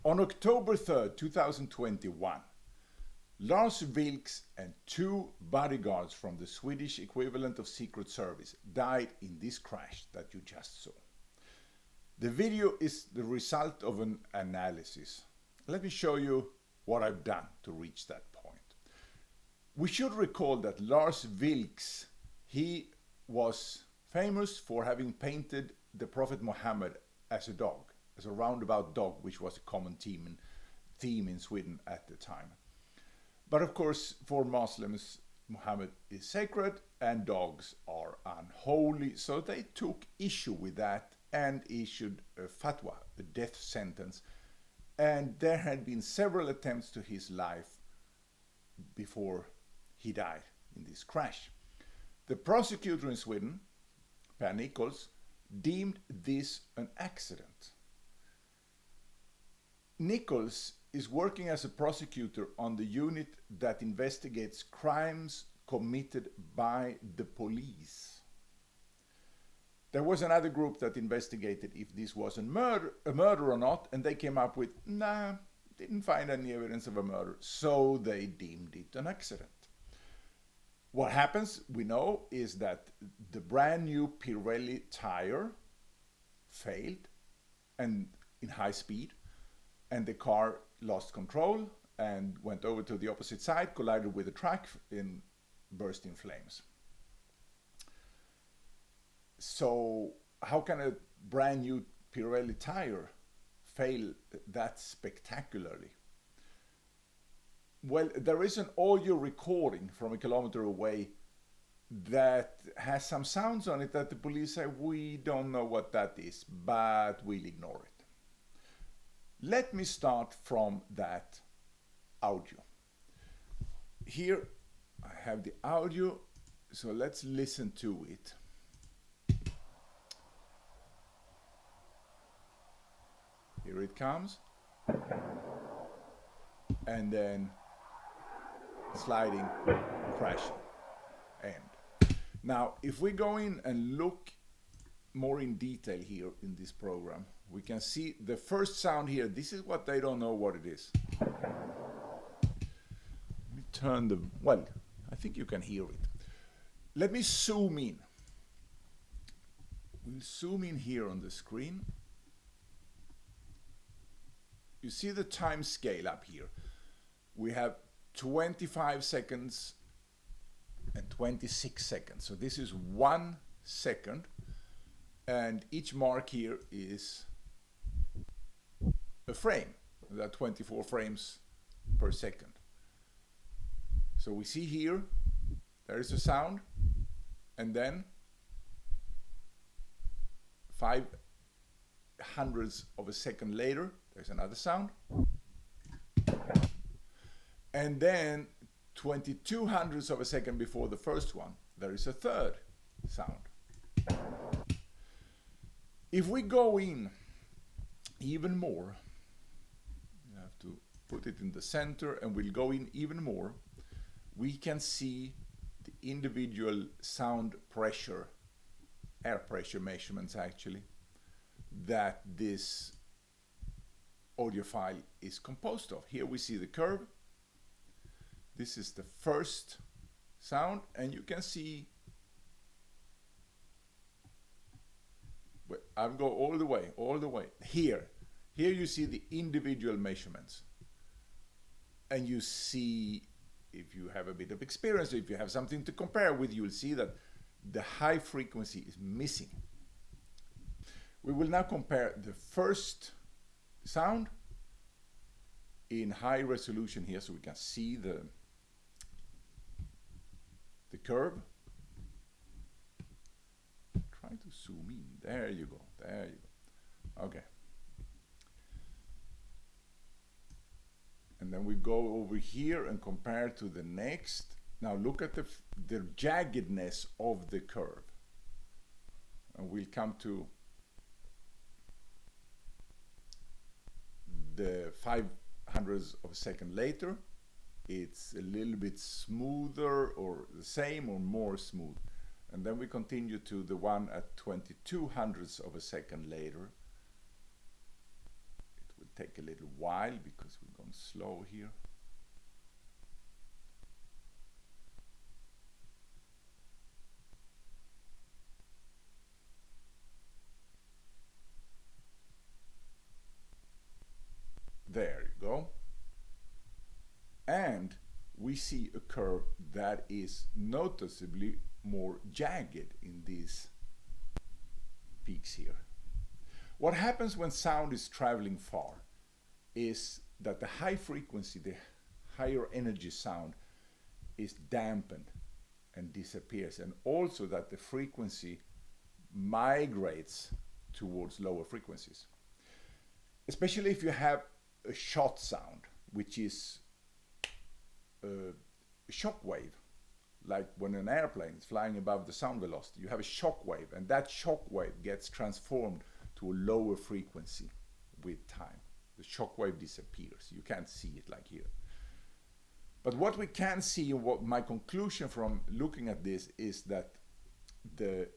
On October 3rd, 2021, Lars Vilks and two bodyguards from the Swedish equivalent of Secret Service died in this crash that you just saw. The video is the result of an analysis. Let me show you what I've done to reach that point. We should recall that Lars Vilks, he was famous for having painted the Prophet Muhammad as a dog, as a roundabout dog, which was a common theme in Sweden at the time. But of course, for Muslims, Muhammad is sacred and dogs are unholy, so they took issue with that and issued a fatwa, a death sentence. And there had been several attempts to his life before he died in this crash. The prosecutor in Sweden, Per Nichols, deemed this an accident. Nichols is working as a prosecutor on the unit that investigates crimes committed by the police. There was another group that investigated if this was a murder or not, and they came up with, nah, didn't find any evidence of a murder, so they deemed it an accident. What happens, we know, is that the brand new Pirelli tire failed and in high speed, and the car lost control and went over to the opposite side, collided with a truck and burst in flames. So how can a brand new Pirelli tire fail that spectacularly? Well, there is an audio recording from a kilometer away that has some sounds on it that the police say, we don't know what that is, but we'll ignore it. Let me start from that audio. Here I have the audio, so let's listen to it. Here it comes. And then sliding, crashing, end. Now, if we go in and look more in detail here in this program, we can see the first sound here. This is what they don't know what it is. Let me turn the, well, I think you can hear it. Let me zoom in. We'll zoom in here on the screen. You see the time scale up here. We have 25 seconds and 26 seconds. So this is 1 second. And each mark here is a frame. There are 24 frames per second. So we see here, there is a sound, and then 0.05 of a second later, there's another sound. And then 0.02 of a second before the first one, there is a third sound. If we go in even more, you have to put it in the center, and we'll go in even more, we can see the individual sound pressure, air pressure measurements actually, that this audio file is composed of. Here we see the curve. This is the first sound, and you can see I'll go all the way. Here you see the individual measurements. And you see, if you have a bit of experience, if you have something to compare with, you'll see that the high frequency is missing. We will now compare the first sound in high resolution here, so we can see the curve. Try to zoom in. There you go. Okay. And then we go over here and compare to the next. Now look at the jaggedness of the curve. And we'll come to the 0.05 of a second later. It's a little bit smoother, or the same, or more smooth. And then we continue to the one at 0.02 of a second later. It will take a little while because we're going slow here. There you go. And we see a curve that is noticeably more jagged in these peaks here. What happens when sound is traveling far is that the high frequency, the higher energy sound is dampened and disappears, and also that the frequency migrates towards lower frequencies. Especially if you have a shot sound, which is a shock wave, like when an airplane is flying above the sound velocity, you have a shock wave, and that shock wave gets transformed to a lower frequency with time. The shock wave disappears. You can't see it like here. But what we can see, and what my conclusion from looking at this, is that the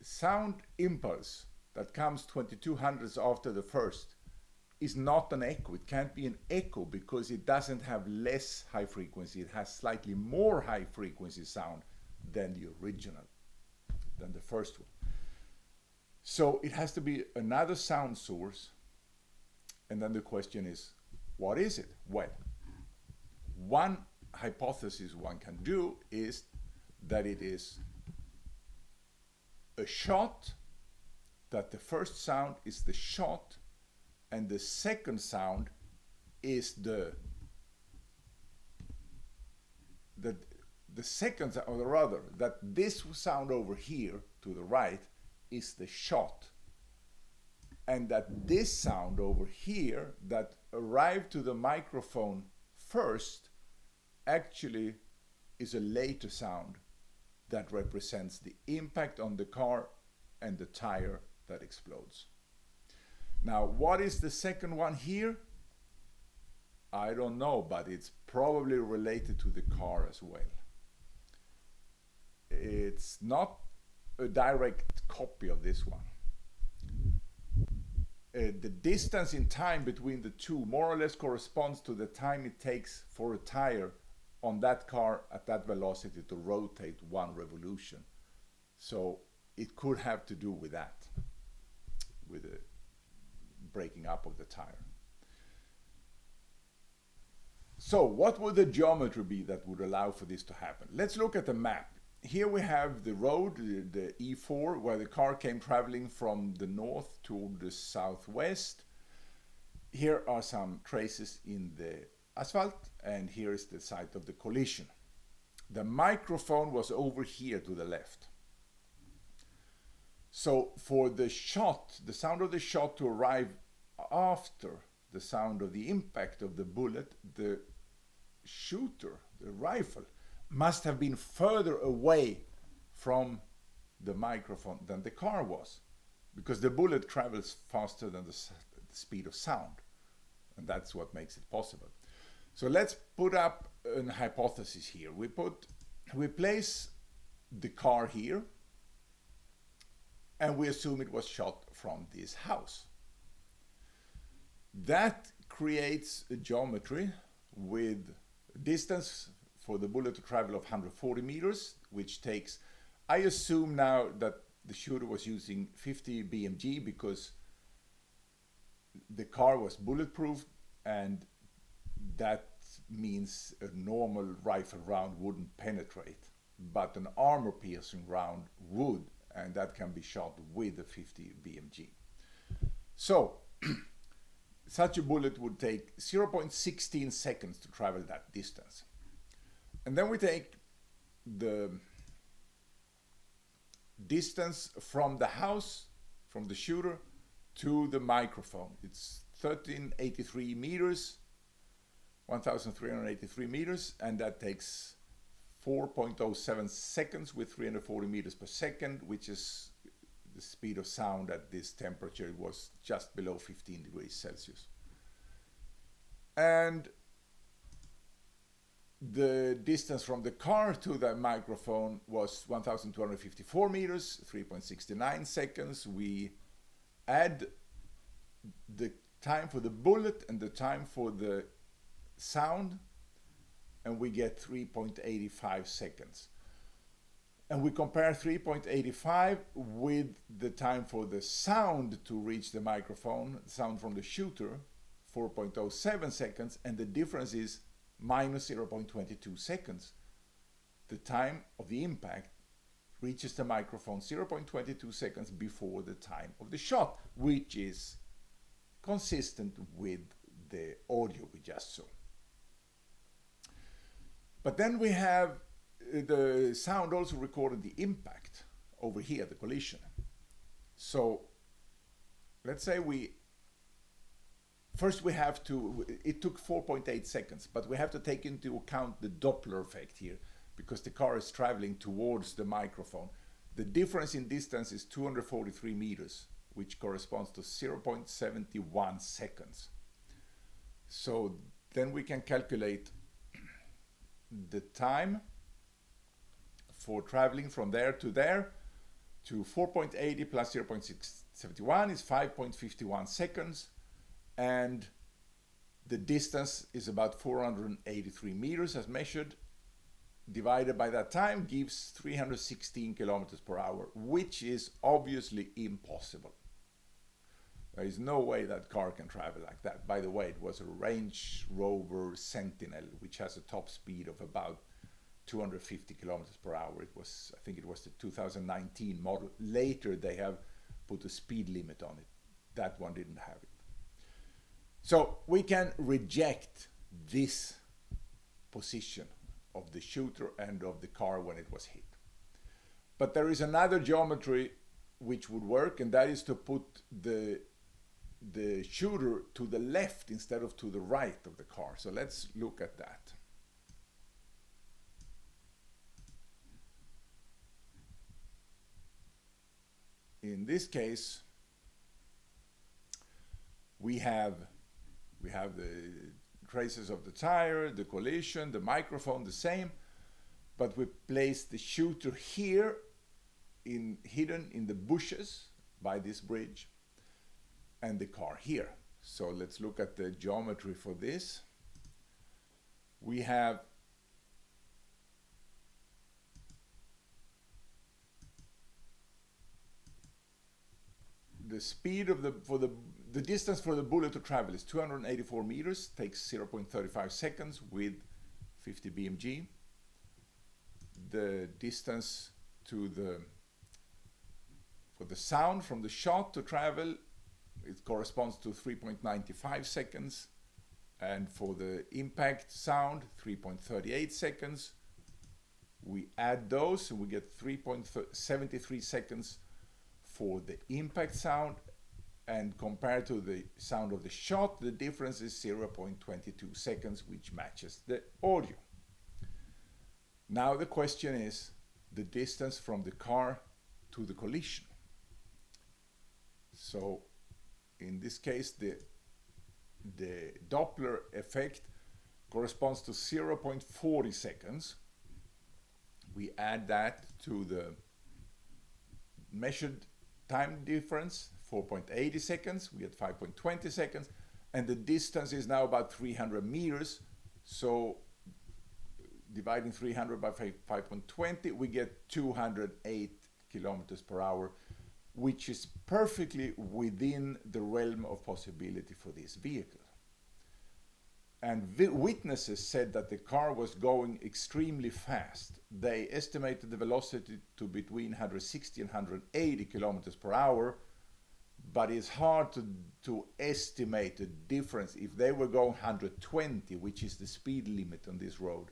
sound impulse that comes 22 hundredths after the first is not an echo. It can't be an echo because it doesn't have less high frequency. It has slightly more high frequency sound than the original, than the first one. So it has to be another sound source. And then the question is, what is it? Well, one hypothesis one can do is that it is a shot, that the first sound is the shot, and the second sound is the second, or rather, that this sound over here to the right is the shot, and that this sound over here that arrived to the microphone first actually is a later sound that represents the impact on the car and the tire that explodes. Now, what is the second one here? I don't know, but it's probably related to the car as well. It's not a direct copy of this one. The distance in time between the two more or less corresponds to the time it takes for a tire on that car at that velocity to rotate one revolution. So it could have to do with that, with the breaking up of the tire. So what would the geometry be that would allow for this to happen? Let's look at the map. Here we have the road, the E4, where the car came traveling from the north to the southwest. Here are some traces in the asphalt, and here is the site of the collision. The microphone was over here to the left. So for the shot, the sound of the shot to arrive after the sound of the impact of the bullet, the shooter, the rifle, must have been further away from the microphone than the car was, because the bullet travels faster than the speed of sound, and that's what makes it possible. So let's put up a hypothesis here. We place the car here, and we assume it was shot from this house. That creates a geometry with distance for the bullet to travel of 140 meters, which takes, I assume now that the shooter was using 50 BMG because the car was bulletproof, and that means a normal rifle round wouldn't penetrate, but an armor-piercing round would, and that can be shot with a 50 BMG. So, such a bullet would take 0.16 seconds to travel that distance. And then we take the distance from the house, from the shooter, to the microphone. It's 1383 meters, 1,383 meters, and that takes 4.07 seconds with 340 meters per second, which is the speed of sound at this temperature. It was just below 15 degrees Celsius. And the distance from the car to the microphone was 1,254 meters, 3.69 seconds. We add the time for the bullet and the time for the sound, and we get 3.85 seconds. And we compare 3.85 with the time for the sound to reach the microphone, sound from the shooter, 4.07 seconds, and the difference is minus 0.22 seconds. The time of the impact reaches the microphone 0.22 seconds before the time of the shot, which is consistent with the audio we just saw. But then we have the sound also recorded the impact over here, the collision. So let's say first we have to, it took 4.8 seconds, but we have to take into account the Doppler effect here, because the car is traveling towards the microphone. The difference in distance is 243 meters, which corresponds to 0.71 seconds. So then we can calculate the time for traveling from there to 4.80 plus 0.671 is 5.51 seconds, and the distance is about 483 meters as measured, divided by that time gives 316 kilometers per hour, which is obviously impossible. There is no way that car can travel like that. By the way, it was a Range Rover Sentinel, which has a top speed of about 250 kilometers per hour. It was, I think it was the 2019 model. Later they have put a speed limit on it. That one didn't have it. So we can reject this position of the shooter and of the car when it was hit. But there is another geometry which would work, and that is to put the shooter to the left instead of to the right of the car. So let's look at that. In this case, we have the traces of the tire, the collision, the microphone, the same, but we place the shooter here, hidden in the bushes by this bridge, and the car here. So let's look at the geometry for this. We have the speed of the distance for the bullet to travel is 284 meters, takes 0.35 seconds with 50 BMG. The distance for the sound from the shot to travel, it corresponds to 3.95 seconds, and for the impact sound, 3.38 seconds. We add those and we get 3.73 seconds for the impact sound, and compared to the sound of the shot, the difference is 0.22 seconds, which matches the audio. Now the question is the distance from the car to the collision. So in this case, the Doppler effect corresponds to 0.40 seconds. We add that to the measured time difference, 4.80 seconds, we get 5.20 seconds, and the distance is now about 300 meters. So dividing 300 by 5.20, we get 208 kilometers per hour, which is perfectly within the realm of possibility for this vehicle. And witnesses said that the car was going extremely fast. They estimated the velocity to between 160 and 180 kilometers per hour, but it's hard to estimate the difference if they were going 120, which is the speed limit on this road,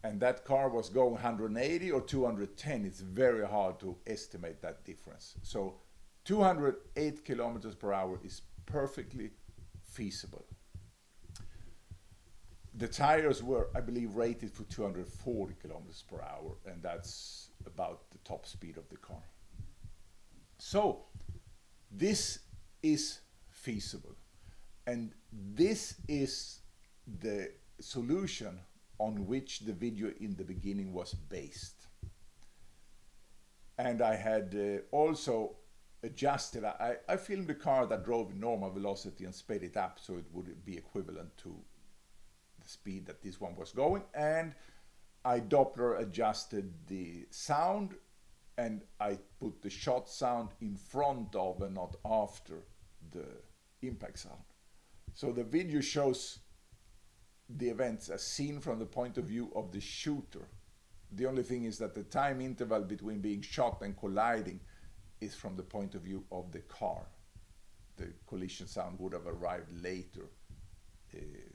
and that car was going 180 or 210. It's very hard to estimate that difference. So 208 kilometers per hour is perfectly feasible. The tires were, I believe, rated for 240 kilometers per hour, and that's about the top speed of the car. So this is feasible, and this is the solution on which the video in the beginning was based. And I had also adjusted. I filmed the car that drove in normal velocity and sped it up so it would be equivalent to the speed that this one was going, and I Doppler adjusted the sound, and I put the shot sound in front of and not after the impact sound. So the video shows the events as seen from the point of view of the shooter. The only thing is that the time interval between being shot and colliding is from the point of view of the car. The collision sound would have arrived later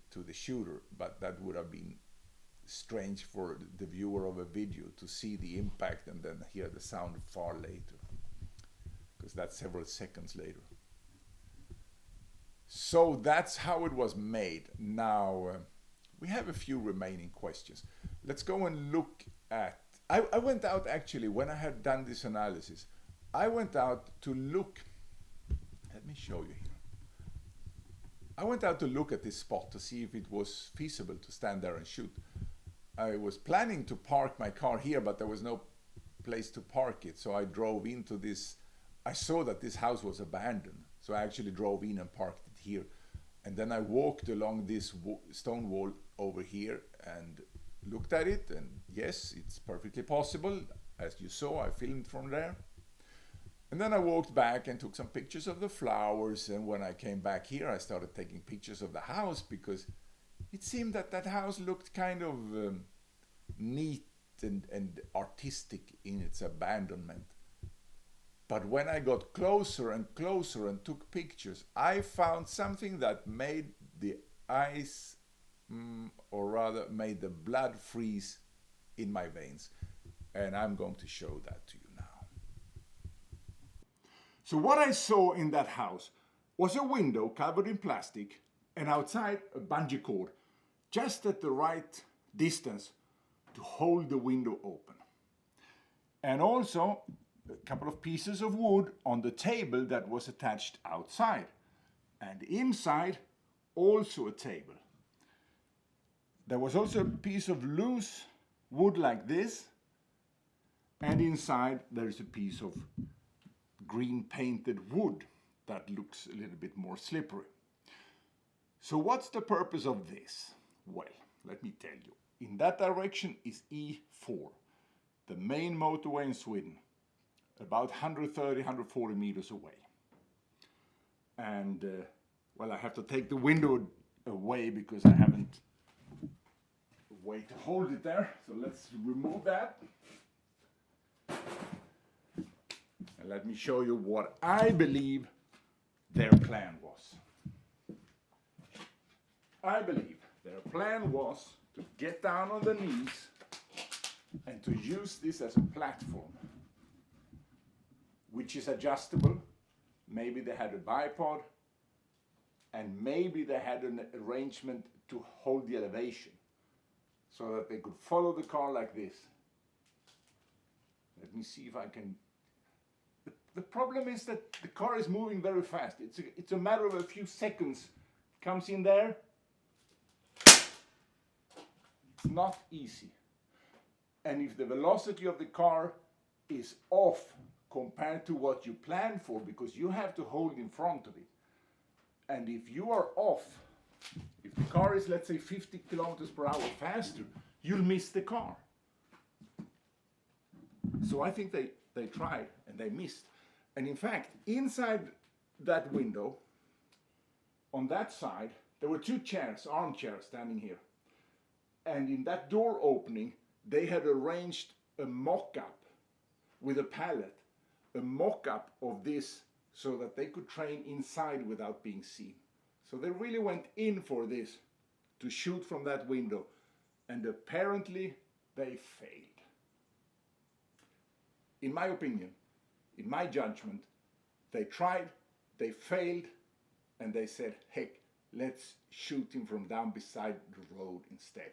to the shooter, but that would have been strange for the viewer of a video to see the impact and then hear the sound far later, because that's several seconds later. So that's how it was made. Now we have a few remaining questions. Let's go and look at, I went out actually when I had done this analysis, I went out to look, let me show you here. I went out to look at this spot to see if it was feasible to stand there and shoot. I was planning to park my car here, but there was no place to park it. So I drove into this, I saw that this house was abandoned. So I actually drove in and parked it here. And then I walked along this stone wall over here and looked at it. And yes, it's perfectly possible. As you saw, I filmed from there. And then I walked back and took some pictures of the flowers. And when I came back here, I started taking pictures of the house because it seemed that that house looked kind of neat and artistic in its abandonment. But when I got closer and closer and took pictures, I found something that made the ice, or rather made the blood freeze in my veins. And I'm going to show that to you now. So what I saw in that house was a window covered in plastic, and outside a bungee cord, just at the right distance to hold the window open. And also a couple of pieces of wood on the table that was attached outside. And inside, also a table. There was also a piece of loose wood like this, and inside there is a piece of green painted wood that looks a little bit more slippery. So what's the purpose of this? Well, let me tell you. In that direction is E4, the main motorway in Sweden, about 130, 140 meters away. And, well, I have to take the window away because I haven't a way to hold it there. So let's remove that. And let me show you what I believe their plan was. I believe their plan was to get down on the knees and to use this as a platform, which is adjustable. Maybe they had a bipod, and maybe they had an arrangement to hold the elevation so that they could follow the car like this. Let me see if I can. The problem is that the car is moving very fast. It's a matter of a few seconds. Comes in there. It's not easy. And if the velocity of the car is off compared to what you planned for, because you have to hold in front of it, and if you are off, if the car is, let's say, 50 kilometers per hour faster, you'll miss the car. So I think they tried and they missed. And in fact, inside that window, on that side, there were two chairs, armchairs standing here. And in that door opening, they had arranged a mock-up with a pallet, a mock-up of this so that they could train inside without being seen. So they really went in for this to shoot from that window, and apparently they failed. In my opinion, in my judgment, they tried, they failed, and they said, heck, let's shoot him from down beside the road instead.